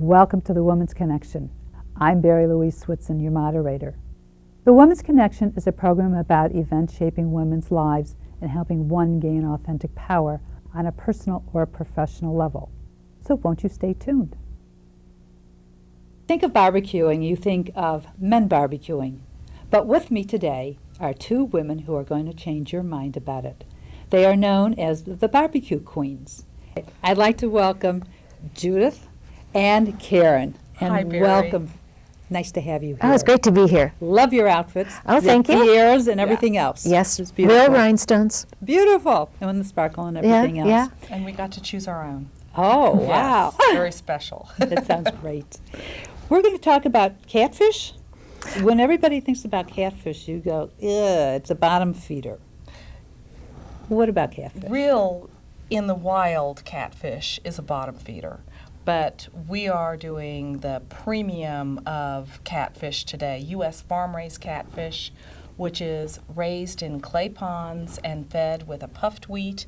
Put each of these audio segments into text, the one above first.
Welcome to the Woman's Connection. I'm Barrie Switzen, your moderator. The Woman's Connection is a program about events shaping women's lives and helping one gain authentic power on a personal or professional level. So won't you stay tuned? Think of barbecuing, you think of men barbecuing. But with me today are two women who are going to change your mind about it. They are known as the barbecue queens. I'd like to welcome Judith and Karen. And Hi, Barrie. welcome. Nice to have you here. Oh, it's great to be here. Love your outfits. Oh, thank you. The ears and everything else. Yes, It's beautiful. real rhinestones. Beautiful. And the sparkle and everything else. Yeah. And we got to choose our own. Oh, wow. Yes, very special. That sounds great. We're going to talk about catfish. When everybody thinks about catfish, you go, ugh, it's a bottom feeder. What about catfish? Real in the wild catfish is a bottom feeder, but we are doing the premium of catfish today, U.S. farm-raised catfish, which is raised in clay ponds and fed with a puffed wheat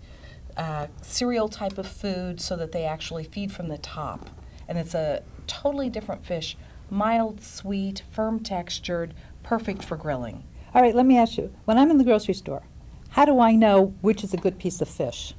cereal type of food so that they actually feed from the top. And it's a totally different fish, mild, sweet, firm textured, perfect for grilling. All right, let me ask you. When I'm in the grocery store, how do I know which is a good piece of fish?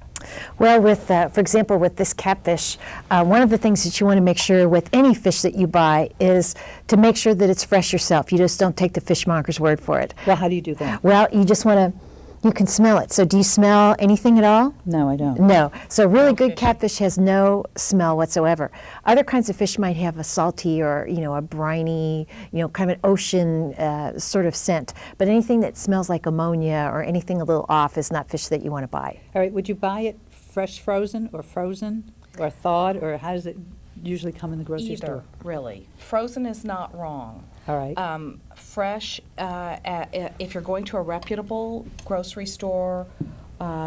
Well, for example, with this catfish, one of the things that you want to make sure with any fish that you buy is to make sure that it's fresh yourself. You just don't take the fishmonger's word for it. Well, how do you do that? Well, you just want to, you can smell it. So do you smell anything at all? No, I don't. No. So really No good fish. catfish has no smell whatsoever. Other kinds of fish might have a salty or, a briny, kind of an ocean sort of scent. But anything that smells like ammonia or anything a little off is not fish that you want to buy. All right, would you buy it fresh frozen or thawed, or how does it usually come in the grocery Either, store? really. Frozen is not wrong. All right. Fresh, if you're going to a reputable grocery store,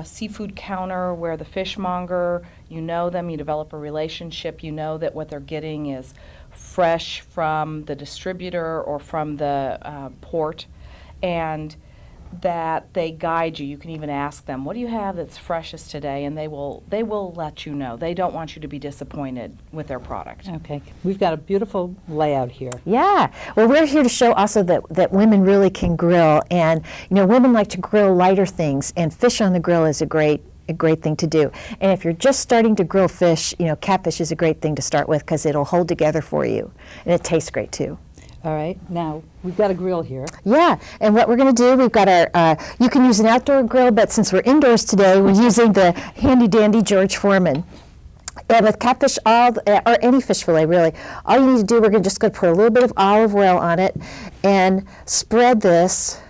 seafood counter where the fishmonger, you know them, you develop a relationship, you know that what they're getting is fresh from the distributor or from the port, and that they guide you. You can even ask them, what do you have that's freshest today? And they will let you know. They don't want you to be disappointed with their product. Okay, we've got a beautiful layout here. Yeah. Well, we're here to show also that women really can grill. And, women like to grill lighter things, and fish on the grill is a great thing to do. And if you're just starting to grill fish, catfish is a great thing to start with because it'll hold together for you. And it tastes great, too. All right, now we've got a grill here. Yeah, and what we're going to do, we've got our, you can use an outdoor grill, but since we're indoors today, we're using the handy-dandy George Foreman. And with catfish, or any fish fillet really, all you need to do, we're just going to put a little bit of olive oil on it and spread this.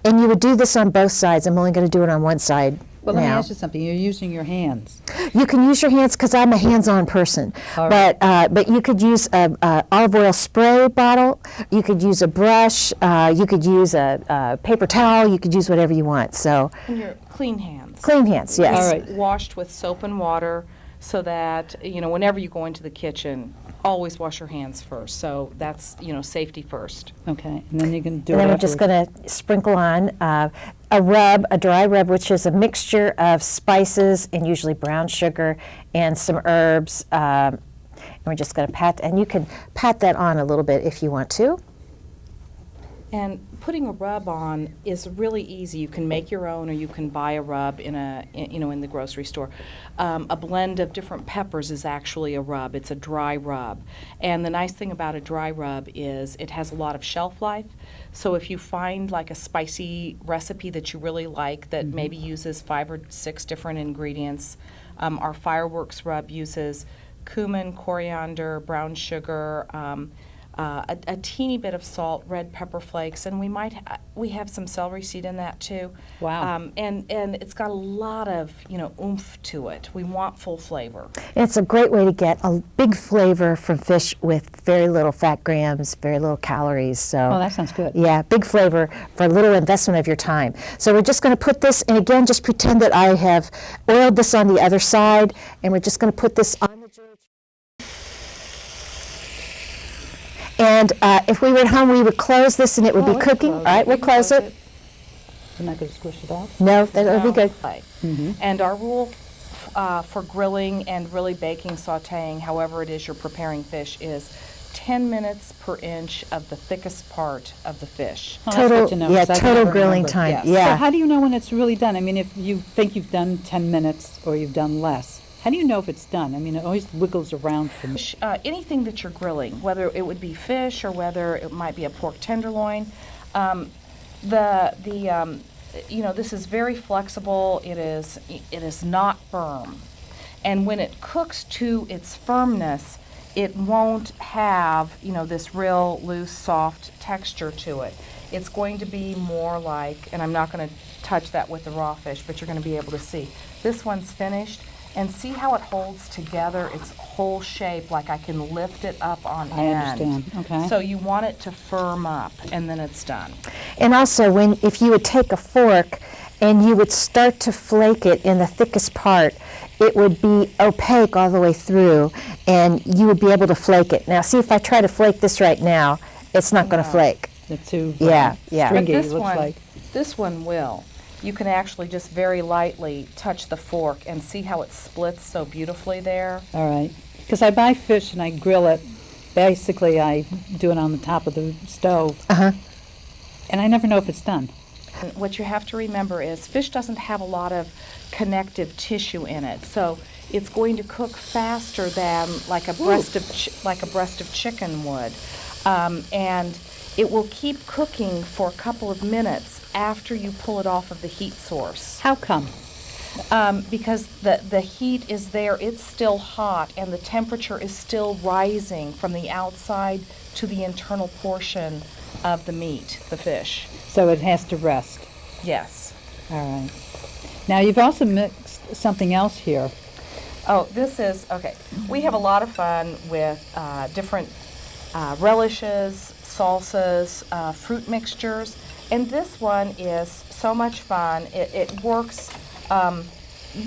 And you would do this on both sides. I'm only going to do it on one side. Well, let me now. ask you something. You're using your hands. You can use your hands because I'm a hands-on person. All right. But you could use a olive oil spray bottle. You could use a brush. You could use a paper towel. You could use whatever you want. So And your clean hands. clean hands, yes. All right. Washed with soap and water so that, whenever you go into the kitchen, always wash your hands first. So that's, safety first. Okay, and then you can do And it then we're just afterwards. going to sprinkle on a dry rub, which is a mixture of spices and usually brown sugar and some herbs. And we're just going to pat, and you can pat that on a little bit if you want to. And putting a rub on is really easy. You can make your own, or you can buy a rub in the grocery store. A blend of different peppers is actually a rub. It's a dry rub. And the nice thing about a dry rub is it has a lot of shelf life. So if you find like a spicy recipe that you really like that maybe uses 5 or 6 different ingredients, our fireworks rub uses cumin, coriander, brown sugar, a teeny bit of salt, red pepper flakes, and we have some celery seed in that too. Wow. And it's got a lot of oomph to it. We want full flavor. And it's a great way to get a big flavor from fish with very little fat grams, very little calories. So Oh, that sounds good. yeah, big flavor for little investment of your time. So we're just going to put this, and again, just pretend that I have oiled this on the other side, and we're just going to put this on the George. And if we were at home, we would close this and it would Oh, be we can cooking. close All right, it. we'll We can close close it. it. You're not going to squish it out? No, that'll be good. And our rule for grilling and really baking, sautéing, however it is you're preparing fish, is 10 minutes per inch of the thickest part of the fish. Oh, that's good to know, 'cause I can total never grilling remember. time. Yes. So Yeah. how do you know when it's really done? I mean, if you think you've done 10 minutes or you've done less, how do you know if it's done? I mean, it always wiggles around for me. Anything that you're grilling, whether it would be fish or whether it might be a pork tenderloin, this is very flexible. It is not firm, and when it cooks to its firmness, it won't have this real loose, soft texture to it. It's going to be more like, and I'm not going to touch that with the raw fish, but you're going to be able to see. This one's finished, and see how it holds together its whole shape, like I can lift it up on I end. understand. Okay. So you want it to firm up, and then it's done. And also, if you would take a fork and you would start to flake it in the thickest part, it would be opaque all the way through, and you would be able to flake it. Now, see, if I try to flake this right now, it's not going to No. flake. The two Yeah, yeah. stringy, But it looks like. this one will. You can actually just very lightly touch the fork and see how it splits so beautifully there. All right. Because I buy fish and I grill it. Basically, I do it on the top of the stove. Uh-huh. And I never know if it's done. And what you have to remember is fish doesn't have a lot of connective tissue in it, so it's going to cook faster than like a breast of chicken would, and it will keep cooking for a couple of minutes after you pull it off of the heat source. How come? Because the heat is there, it's still hot, and the temperature is still rising from the outside to the internal portion of the meat, the fish. So it has to rest. Yes. All right. Now, you've also mixed something else here. Oh, this is, okay. We have a lot of fun with different relishes, salsas, fruit mixtures, and this one is so much fun. It works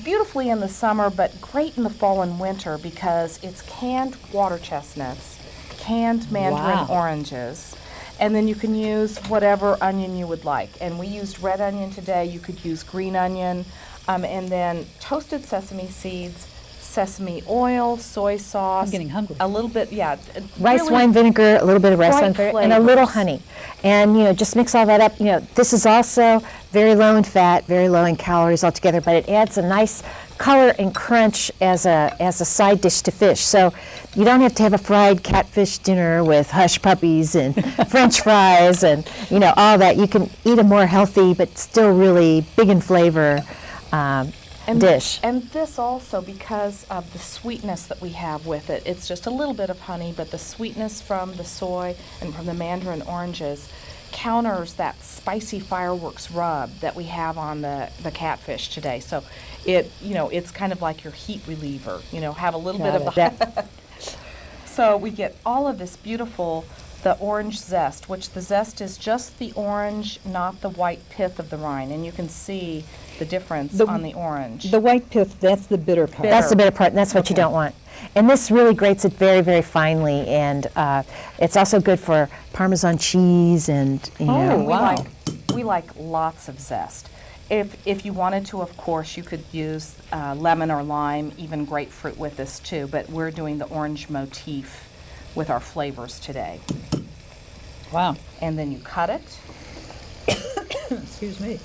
beautifully in the summer, but great in the fall and winter because it's canned water chestnuts, canned mandarin Wow. oranges, and then you can use whatever onion you would like. And we used red onion today. You could use green onion, and then toasted sesame seeds, sesame oil, soy sauce. I'm getting hungry. A little bit, yeah. Rice really wine vinegar, a little bit of rice bright wine vinegar, and a little flavors. honey. And, just mix all that up. This is also very low in fat, very low in calories altogether, but it adds a nice color and crunch as a side dish to fish. So you don't have to have a fried catfish dinner with hush puppies and French fries and, all that. You can eat a more healthy but still really big in flavor dish. And this also, because of the sweetness that we have with it, it's just a little bit of honey, but the sweetness from the soy and from the mandarin oranges counters that spicy fireworks rub that we have on the catfish today. So it's kind of like your heat reliever, have a little bit of the So we get all of this beautiful, the orange zest, which the zest is just the orange, not the white pith of the rind, and you can see the difference on the orange. The white pith, that's the bitter part. That's the bitter part, and that's what you don't want. And this really grates it very, very finely, and it's also good for Parmesan cheese and, Oh, we wow. we like lots of zest. If you wanted to, of course, you could use lemon or lime, even grapefruit with this too, but we're doing the orange motif with our flavors today. Wow. And then you cut it. Excuse me.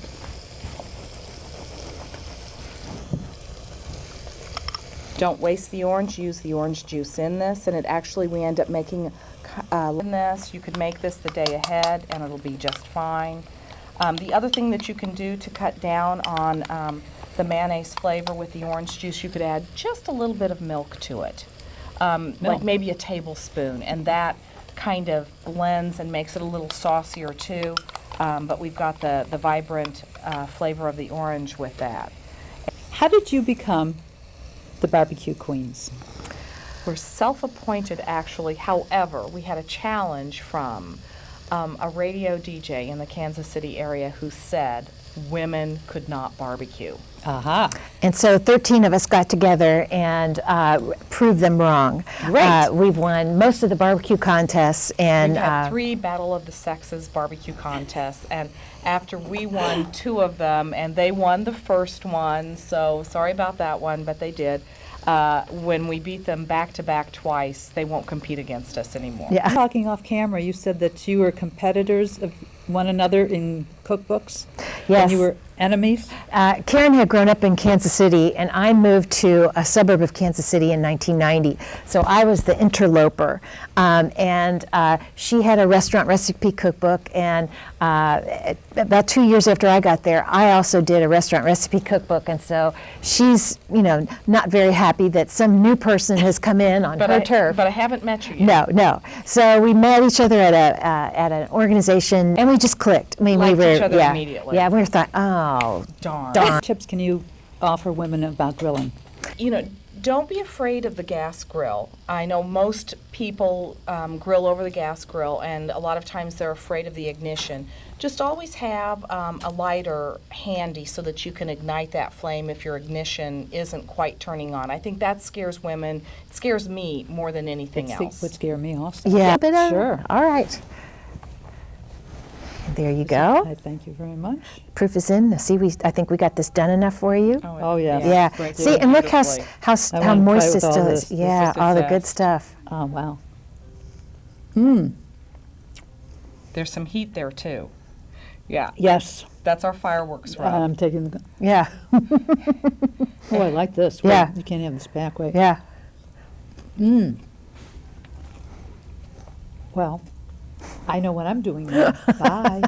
Don't waste the orange, use the orange juice in this, and we end up making in this. You could make this the day ahead and it'll be just fine. The other thing that you can do to cut down on the mayonnaise flavor with the orange juice, you could add just a little bit of milk to it, like maybe a tablespoon, and that kind of blends and makes it a little saucier too, but we've got the vibrant flavor of the orange with that. How did you become the barbecue queens? We're self-appointed, actually. However, we had a challenge from a radio DJ in the Kansas City area who said, women could not barbecue. Aha. And so 13 of us got together and proved them wrong. Great. We've won most of the barbecue contests, and We've had 3 Battle of the Sexes barbecue contests, and after we won 2 of them, and they won the first one, so sorry about that one, but they did. When we beat them back to back twice, they won't compete against us anymore. yeah. Talking off camera, you said that you were competitors of one another in cookbooks? Yes. And you were enemies? Karen had grown up in Kansas City, and I moved to a suburb of Kansas City in 1990. So I was the interloper. And she had a restaurant recipe cookbook, and about 2 years after I got there, I also did a restaurant recipe cookbook. And so she's, not very happy that some new person has come in on her turf. But I haven't met you yet. No. So we met each other at an organization, and we just clicked. I mean, Liked we were each other immediately. Yeah, we were thought, oh, Darn. What tips can you offer women about grilling? Don't be afraid of the gas grill. I know most people grill over the gas grill, and a lot of times they're afraid of the ignition. Just always have a lighter handy so that you can ignite that flame if your ignition isn't quite turning on. I think that scares women. It scares me more than anything else. Would scare me also. yeah. Sure. All right. There you go. I thank you very much. Proof is in. See, I think we got this done enough for you. Oh, yes. Yeah. Great. See, and look how Beautifully. how I how wanna moist play it with all still this. is. This Yeah, is all the fast. good stuff. Oh, wow. There's some heat there too. Yeah, Yes. that's our fireworks rub. I'm taking the. Yeah. Oh, I like this. Wait, Yeah. You can't have this back way. Yeah. Well, I know what I'm doing now. Bye.